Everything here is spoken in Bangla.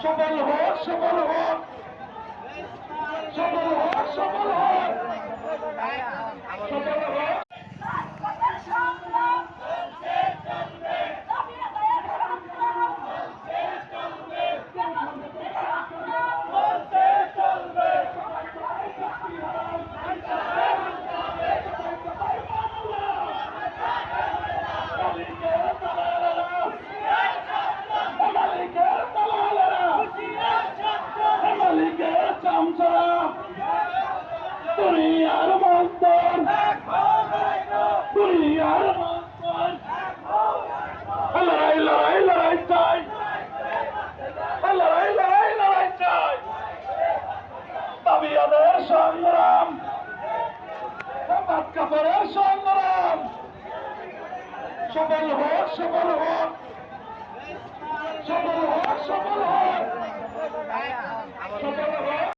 সফল হোক, সফল হোক, সফল হোক, সফল হোক, সফল হোক। দুনিয়ার মন্তর, দুনিয়ার মন্তর, লড়াই লড়াই লড়াই চাই, লড়াই লড়াই লড়াই চাই, দাবি আদায়ের সংগ্রাম, কাপড়ের সংগ্রাম, সফল হোক, সফল হোক, সফল হোক, সফল হোক, সফল হোক।